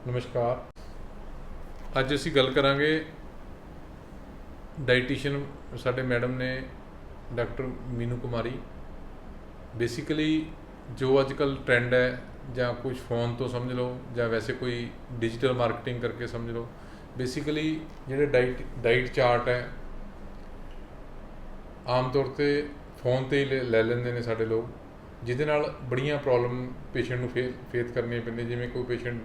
ਨਮਸਕਾਰ। ਅੱਜ ਅਸੀਂ ਗੱਲ ਕਰਾਂਗੇ ਡਾਈਟੀਸ਼ੀਅਨ ਸਾਡੇ ਮੈਡਮ ਨੇ ਡਾਕਟਰ ਮੀਨੂ ਕੁਮਾਰੀ। ਬੇਸਿਕਲੀ ਜੋ ਅੱਜ ਕੱਲ੍ਹ ਟ੍ਰੈਂਡ ਹੈ ਜਾਂ ਕੁਝ फ़ोन ਤੋਂ ਸਮਝ ਲਓ ਜਾਂ ਵੈਸੇ ਕੋਈ ਡਿਜੀਟਲ ਮਾਰਕੀਟਿੰਗ ਕਰਕੇ ਸਮਝ ਲਓ, ਬੇਸਿਕਲੀ ਜਿਹੜੇ ਡਾਈਟ ਚਾਰਟ ਹੈ ਆਮ ਤੌਰ 'ਤੇ फ़ोन 'ਤੇ ਹੀ ਲੈ ਲੈਂਦੇ ਨੇ ਸਾਡੇ ਲੋਕ, ਜਿਹਦੇ ਨਾਲ ਬੜੀਆਂ ਪ੍ਰੋਬਲਮ ਪੇਸ਼ੈਂਟ ਨੂੰ ਫੇਸ ਕਰਨੀਆਂ ਪੈਂਦੀਆਂ। ਜਿਵੇਂ ਕੋਈ ਪੇਸ਼ੈਂਟ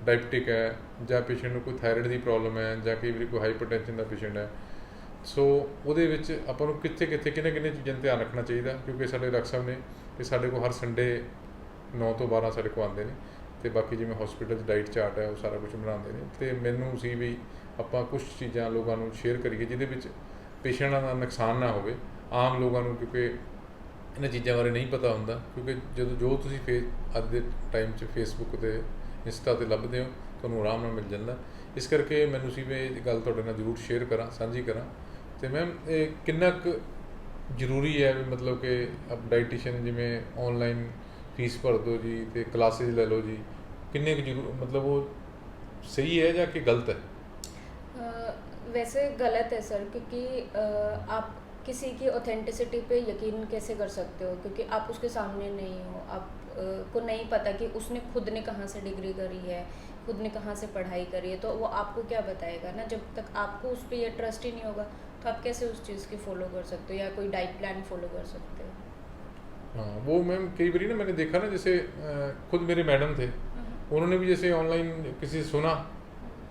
ਡਾਇਬਟਿਕ ਹੈ ਜਾਂ ਪੇਸ਼ੈਂਟ ਨੂੰ ਕੋਈ ਥਾਇਰਾਇਡ ਦੀ ਪ੍ਰੋਬਲਮ ਹੈ ਜਾਂ ਕਈ ਵਾਰੀ ਕੋਈ ਹਾਈਪਰਟੈਂਸ਼ਨ ਦਾ ਪੇਸ਼ੈਂਟ ਹੈ। ਸੋ ਉਹਦੇ ਵਿੱਚ ਆਪਾਂ ਨੂੰ ਕਿੱਥੇ ਕਿਹਨੇ ਚੀਜ਼ਾਂ 'ਤੇ ਧਿਆਨ ਰੱਖਣਾ ਚਾਹੀਦਾ, ਕਿਉਂਕਿ ਸਾਡੇ ਡਾਕਟਰ ਸਾਹਿਬ ਨੇ ਕਿ ਸਾਡੇ ਕੋਲ ਹਰ ਸੰਡੇ 9 ਤੋਂ 12 ਸਾਡੇ ਕੋਲ ਆਉਂਦੇ ਨੇ, ਅਤੇ ਬਾਕੀ ਜਿਵੇਂ ਹੌਸਪੀਟਲ 'ਚ ਡਾਈਟ ਚਾਰਟ ਹੈ ਉਹ ਸਾਰਾ ਕੁਛ ਬਣਾਉਂਦੇ ਨੇ। ਅਤੇ ਮੈਨੂੰ ਸੀ ਵੀ ਆਪਾਂ ਕੁਛ ਚੀਜ਼ਾਂ ਲੋਕਾਂ ਨੂੰ ਸ਼ੇਅਰ ਕਰੀਏ ਜਿਹਦੇ ਵਿੱਚ ਪੇਸ਼ੈਂਟਾਂ ਦਾ ਨੁਕਸਾਨ ਨਾ ਹੋਵੇ ਆਮ ਲੋਕਾਂ ਨੂੰ, ਕਿਉਂਕਿ ਇਹਨਾਂ ਚੀਜ਼ਾਂ ਬਾਰੇ ਨਹੀਂ ਪਤਾ ਹੁੰਦਾ। ਕਿਉਂਕਿ ਜੋ ਤੁਸੀਂ ਅੱਜ ਦੇ ਟਾਈਮ 'ਚ ਫੇਸਬੁੱਕ 'ਤੇ ਇੰਸਟਾ 'ਤੇ ਲੱਭਦੇ ਹੋ ਤੁਹਾਨੂੰ ਆਰਾਮ ਨਾਲ ਮਿਲ ਜਾਂਦਾ। ਇਸ ਕਰਕੇ ਮੈਨੂੰ ਸੀ ਮੈਂ ਇਹ ਗੱਲ ਤੁਹਾਡੇ ਨਾਲ ਜ਼ਰੂਰ ਸ਼ੇਅਰ ਕਰਾਂ, ਸਾਂਝੀ ਕਰਾਂ। ਅਤੇ ਮੈਮ ਇਹ ਕਿੰਨਾ ਕੁ ਜ਼ਰੂਰੀ ਹੈ ਵੀ ਮਤਲਬ ਕਿ ਡਾਈਟੀਸ਼ੀਅਨ ਜਿਵੇਂ ਔਨਲਾਈਨ ਫੀਸ ਭਰ ਦਿਓ ਜੀ ਅਤੇ ਕਲਾਸਿਸ ਲੈ ਲਓ ਜੀ, ਕਿੰਨੇ ਕੁ ਮਤਲਬ ਉਹ सही है या कि गलत है? वैसे गलत है सर, क्योंकि आप किसी की ऑथेंटिसिटी पे यकीन कैसे कर सकते हो, क्योंकि आप उसके सामने नहीं हो। आप को नहीं पता कि उसने खुद ने कहाँ से डिग्री करी है, खुद ने कहाँ से पढ़ाई करी है, तो वो आपको क्या बताएगा ना। जब तक आपको उस पर यह ट्रस्ट ही नहीं होगा तो आप कैसे उस चीज़ की फ़ॉलो कर सकते हो या कोई डाइट प्लान फॉलो कर सकते हो। हाँ, वो मैम कई बार ना मैंने देखा ना, जैसे खुद मेरे मैडम थे, उन्होंने भी जैसे ऑनलाइन किसी से सुना,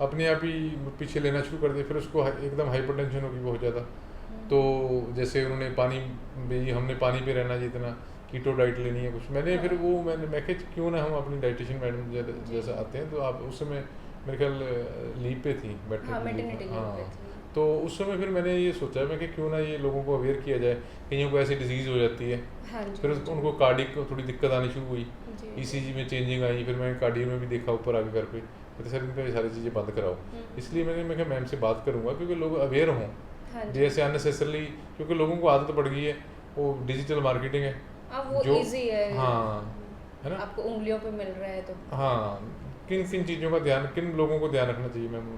अपने आप ही पीछे लेना शुरू कर दिया। फिर उसको एकदम हाइपरटेंशन होगी बहुत ज़्यादा, तो जैसे उन्होंने पानी भी, हमने पानी पे रहना जी, इतना कीटो डाइट लेनी है कुछ। फिर मैं कहा क्यों ना हम अपनी डाइटिशियन मैडम जैसे आते हैं, तो आप उस समय मेरे ख्याल लीव पे थी, मैटरनिटी लीव पे थी। तो उस समय फिर मैंने ये सोचा मैं कि क्यों ना ये लोगों को अवेयर किया जाए, कईयों को ऐसी डिजीज़ हो जाती है। हाँ, फिर उनको कार्डिक को थोड़ी दिक्कत आनी शुरू हुई, ECG में चेंजिंग आई। फिर मैंने कार्डियो में भी देखा ऊपर आगे घर पे, तो सर इनको ये सारी चीज़ें बंद कराओ। इसलिए मैं कहा मैम से बात करूँगा, क्योंकि लोग अवेयर हों। जैसे अननेसेसरली, क्योंकि लोगों को आदत पड़ गई है, वो डिजिटल मार्केटिंग है वो जो इजी है। हाँ, है ना, आपको उंगलियों पे मिल रहा है। तो हाँ, किन चीज़ों का ध्यान, किन लोगों को ध्यान रखना चाहिए मैम?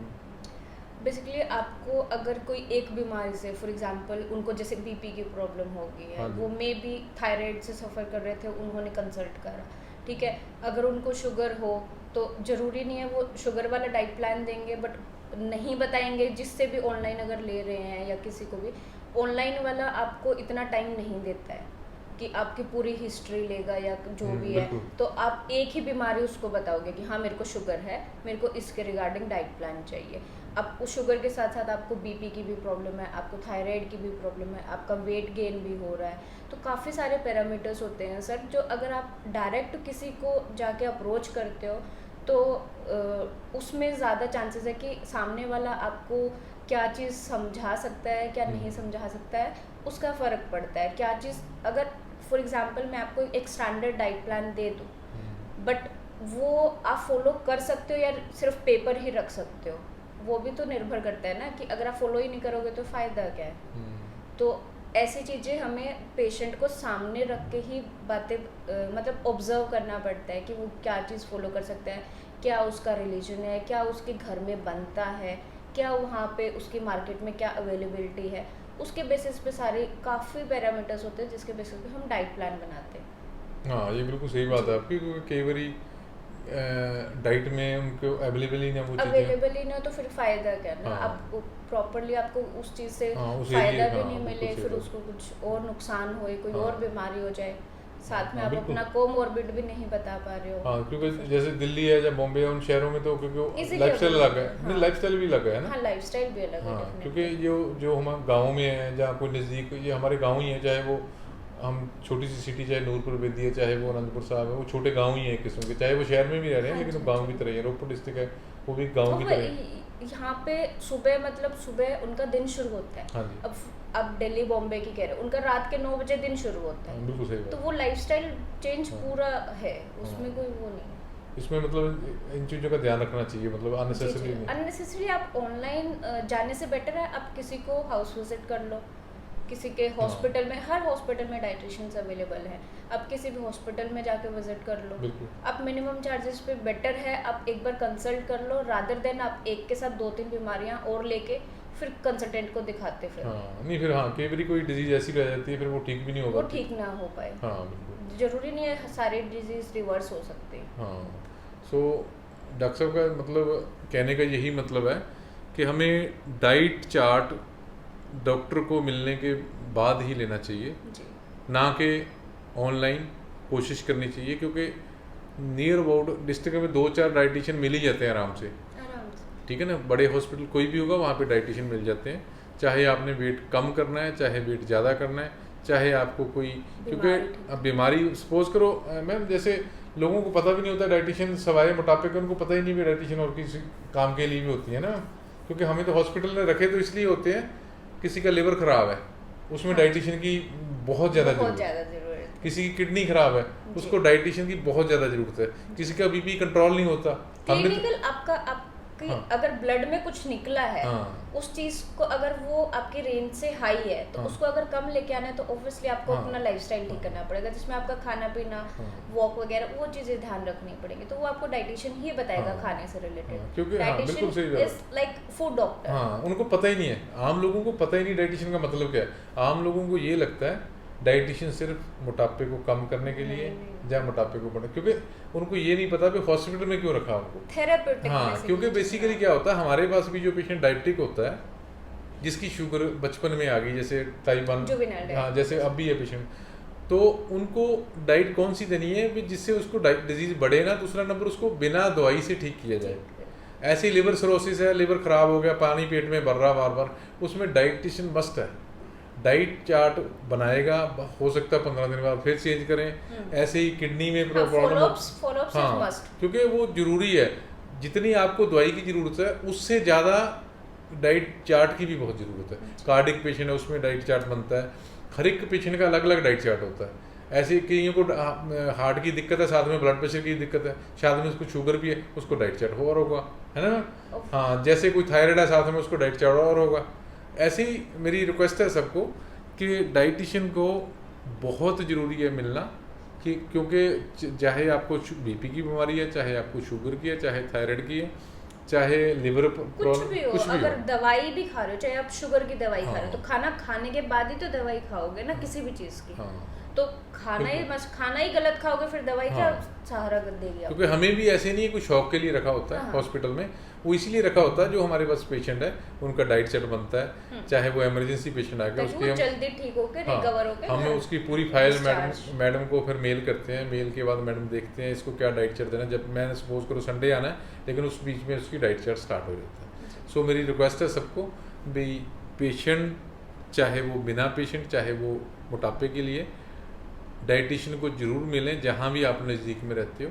बेसिकली आपको अगर कोई एक बीमारी से, फॉर एग्जांपल उनको जैसे बीपी की प्रॉब्लम हो गई है, वो मे बी थायराइड से सफ़र कर रहे थे, उन्होंने कंसल्ट करा, ठीक है। अगर उनको शुगर हो तो ज़रूरी नहीं है वो शुगर वाला डाइट प्लान देंगे, बट नहीं बताएंगे। जिससे भी ऑनलाइन अगर ले रहे हैं या किसी को भी, ऑनलाइन वाला आपको इतना टाइम नहीं देता है कि आपकी पूरी हिस्ट्री लेगा या जो भी है। तो आप एक ही बीमारी उसको बताओगे कि हाँ मेरे को शुगर है, मेरे को इसके रिगार्डिंग डाइट प्लान चाहिए। अब उस शुगर के साथ साथ आपको बीपी की भी प्रॉब्लम है, आपको थायराइड की भी प्रॉब्लम है, आपका वेट गेन भी हो रहा है, तो काफ़ी सारे पैरामीटर्स होते हैं सर, जो अगर आप डायरेक्ट किसी को जाके अप्रोच करते हो तो उसमें ज़्यादा चांसेस है कि सामने वाला आपको क्या चीज़ समझा सकता है, क्या नहीं समझा सकता है, उसका फ़र्क पड़ता है। क्या चीज़, अगर फॉर एग्जांपल मैं आपको एक स्टैंडर्ड डाइट प्लान दे दूँ, बट वो आप फॉलो कर सकते हो या सिर्फ पेपर ही रख सकते हो, वो भी तो निर्भर करता है ना, कि अगर आप फॉलो ही नहीं करोगे तो फ़ायदा क्या है। तो ऐसी चीज़ें हमें पेशेंट को सामने रख के ही बातें मतलब ऑब्ज़र्व करना पड़ता है कि वो क्या चीज़ फॉलो कर सकता है, क्या उसका रिलीजन है, क्या उसके घर में बनता है, क्या वहाँ पे उसकी मार्केट में क्या अवेलेबिलिटी है, उसके बेसिस पे सारे काफ़ी पैरामीटर्स होते हैं जिसके बेसिस पे हम डाइट प्लान बनाते हैं। हाँ, ये बिल्कुल सही बात है आपकी, क्योंकि कई बारी डाइट में उनको अवेलेबल ही ना वो चीज़ें, अवेलेबल ही ना, तो फिर फ़ायदा क्या ना। हाँ। आपको प्रॉपरली आपको उस चीज़ से उस फ़ायदा एरिया, भी हाँ, नहीं मिले, बिल्कुल फिर सही उसको कुछ और नुकसान होए, कोई हाँ। और बीमारी हो जाए, साथ में हाँ, आप बिल्कुल। अपना कोमॉर्बिड भी नहीं बता पा रहे हो। हाँ, क्योंकि जैसे दिल्ली है या बॉम्बे है, उन शहरों में तो क्योंकि Easily लाइफस्टाइल available अलग है, है, नहीं हाँ। लाइफस्टाइल भी अलग है ना। हाँ, लाइफस्टाइल भी अलग है हाँ, definitely। क्योंकि जो हम गाँव में है या कोई नज़दीक, ये हमारे गाँव ही है, चाहे वो हम छोटी सी सिटी, चाहे नूरपुर बेदी है, चाहे वो अनंतपुर साहब है, वो छोटे गांव ही हैं एक किस्म के, चाहे वो शहर में भी रह रहे हैं, लेकिन वो गांव की तरह ही है। रोहतक डिस्ट्रिक्ट है, वो भी गांव की तरह। यहाँ पे सुबह मतलब सुबह उनका दिन शुरू होता है। हाँ जी। अब दिल्ली बॉम्बे की कह रहे हैं, उनका रात के 9 बजे दिन शुरू होता है। बिल्कुल सही बात। तो वो लाइफस्टाइल चेंज हाँ। पूरा है, उसमें कोई वो नहीं है। इसमें मतलब इन चीज़ों का ध्यान रखना चाहिए, मतलब अननेसेसरी नहीं। अननेसेसरी आप ऑनलाइन जाने से बेटर है आप किसी को हाउस विजिट कर लो, किसी के हॉस्पिटल में, हर हॉस्पिटल में डाइटिशियंस अवेलेबल है, आप किसी भी हॉस्पिटल में जाके विजिट कर लो, बिल्कुल। आप मिनिमम चार्जेस पे बेटर है आप एक बार कंसल्ट कर लो, रादर देन आप एक के साथ 2-3 बीमारियां और लेके फिर कंसल्टेंट को दिखाते फिर। हाँ नहीं फिर हाँ कई बार कोई डिजीज ऐसी रह जाती है फिर वो ठीक भी नहीं होगा, वो ठीक ना हो पाए। हाँ बिल्कुल, जरूरी नहीं है सारे डिजीज रिवर्स हो सकते हैं। हाँ। सो डॉक्टर साहब का मतलब कहने का यही मतलब है कि हमें डाइट चार्ट डॉक्टर को मिलने के बाद ही लेना चाहिए, जी ना कि ऑनलाइन कोशिश करनी चाहिए, क्योंकि नियर अबाउट डिस्ट्रिक्ट में 2-4 डाइटिशियन मिल ही जाते हैं आराम से, आराम से। ठीक है ना। बड़े हॉस्पिटल कोई भी होगा वहाँ पे डाइटिशियन मिल जाते हैं, चाहे आपने वेट कम करना है, चाहे वेट ज़्यादा करना है, चाहे आपको कोई, क्योंकि अब बीमारी सपोज करो मैम जैसे लोगों को पता भी नहीं होता डाइटिशियन सवाए मोटापे का, उनको पता ही नहीं भी डाइटिशियन और किसी काम के लिए भी होती है ना, क्योंकि हमें तो हॉस्पिटल में रखे तो इसलिए होते हैं, किसी का लिवर ख़राब है उसमें डाइटिशियन की बहुत ज़्यादा ज़रूरत है, किसी की किडनी ख़राब है उसको डाइटिशियन की बहुत ज़्यादा ज़रूरत है, किसी का बीपी कंट्रोल नहीं होता। क्लिनिकल आपकी हाँ। अगर ब्लड में कुछ निकला है, हाँ। उस चीज को अगर वो आपकी रेंज से हाई है तो हाँ। उसको अगर कम लेके आना है तो ऑब्वियसली आपको हाँ। अपना लाइफस्टाइल ठीक करना पड़ेगा, जिसमें आपका खाना पीना, वॉक वगैरह वो चीजें ध्यान रखनी पड़ेगी, तो वो आपको डाइटिशियन ही बताएगा हाँ। खाने से रिलेटेड, क्योंकि हाँ, बिल्कुल सही बात। Is like food doctor. हाँ उनको पता ही नहीं है, आम लोगों को पता ही नहीं डाइटिशियन का मतलब क्या है। आम लोगों को ये लगता है डाइटिशियन सिर्फ मोटापे को कम करने के लिए या मोटापे को बढ़ा, क्योंकि उनको ये नहीं पता कि हॉस्पिटल में क्यों रखा उनको। थेरेपेटिक हाँ क्योंकि बेसिकली क्या होता है हमारे पास भी जो पेशेंट डायबिटिक होता है, जिसकी शुगर बचपन में आ गई, जैसे टाइप 1, हाँ जैसे अब भी है पेशेंट, तो उनको डाइट कौन सी देनी है जिससे उसको डिजीज बढ़े ना, दूसरा नंबर उसको बिना दवाई से ठीक किया जाए। ऐसी लिवर सिरोसिस है, लिवर खराब हो गया, पानी पेट में भर रहा बार बार, उसमें डाइटिशियन मस्ट है, डाइट चार्ट बनाएगा, हो सकता है 15 दिन बाद फिर चेंज करें। ऐसे ही किडनी में प्रॉब्लम, हाँ क्योंकि वो जरूरी है, जितनी आपको दवाई की ज़रूरत है उससे ज़्यादा डाइट चार्ट की भी बहुत ज़रूरत है। कार्डिक पेशेंट है उसमें डाइट चार्ट बनता है, हर एक पेशेंट का अलग अलग डाइट चार्ट होता है। ऐसे कईयों को हार्ट की दिक्कत है, साथ में ब्लड प्रेशर की दिक्कत है, साथ में उसको शुगर भी है, उसको डाइट चार्ट और होगा, है ना। हाँ जैसे कोई थायराइड है साथ में उसको डाइट चार्ट और होगा। ऐसे ही मेरी रिक्वेस्ट है सबको कि डाइटिशियन को बहुत ज़रूरी है मिलना, कि क्योंकि चाहे आपको बीपी की बीमारी है, चाहे आपको शुगर की है, चाहे थायराइड की है, चाहे लिवर कुछ भी हो, अगर दवाई भी खा रहे हो, चाहे आप शुगर की दवाई खा रहे हो, तो खाना खाने के बाद ही तो दवाई खाओगे ना किसी भी चीज़ की। तो खाना ही गलत खाओगे फिर दवाई क्या सहारा देगी आपको। क्योंकि हमें भी ऐसे नहीं है कोई शौक के लिए रखा होता है हॉस्पिटल में, वो इसीलिए रखा होता है जो हमारे पास पेशेंट है उनका डाइट चार्ट बनता है, चाहे वो इमरजेंसी पेशेंट आ गया उसके हम जल्दी ठीक होकर रिकवर होकर हम उसकी पूरी फाइल मैडम को फिर मेल करते हैं, मेल के बाद मैडम देखते हैं इसको क्या डाइट चार्ट देना। जब मैं सपोज करो संडे आना है, लेकिन उस बीच में उसकी डाइट चार्ट स्टार्ट हो जाता है। सो मेरी रिक्वेस्ट है सबको भाई, पेशेंट चाहे वो बिना पेशेंट चाहे वो मोटापे के लिए डाइटिशियन को ज़रूर मिलें जहाँ भी आप नज़दीक में रहते हो,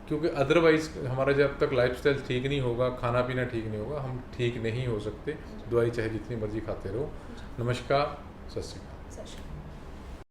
क्योंकि अदरवाइज़ हमारा जब तक लाइफस्टाइल ठीक नहीं होगा, खाना पीना ठीक नहीं होगा, हम ठीक नहीं हो सकते। दवाई चाहे जितनी मर्जी खाते रहो। नमस्कार, सत श्री अकाल।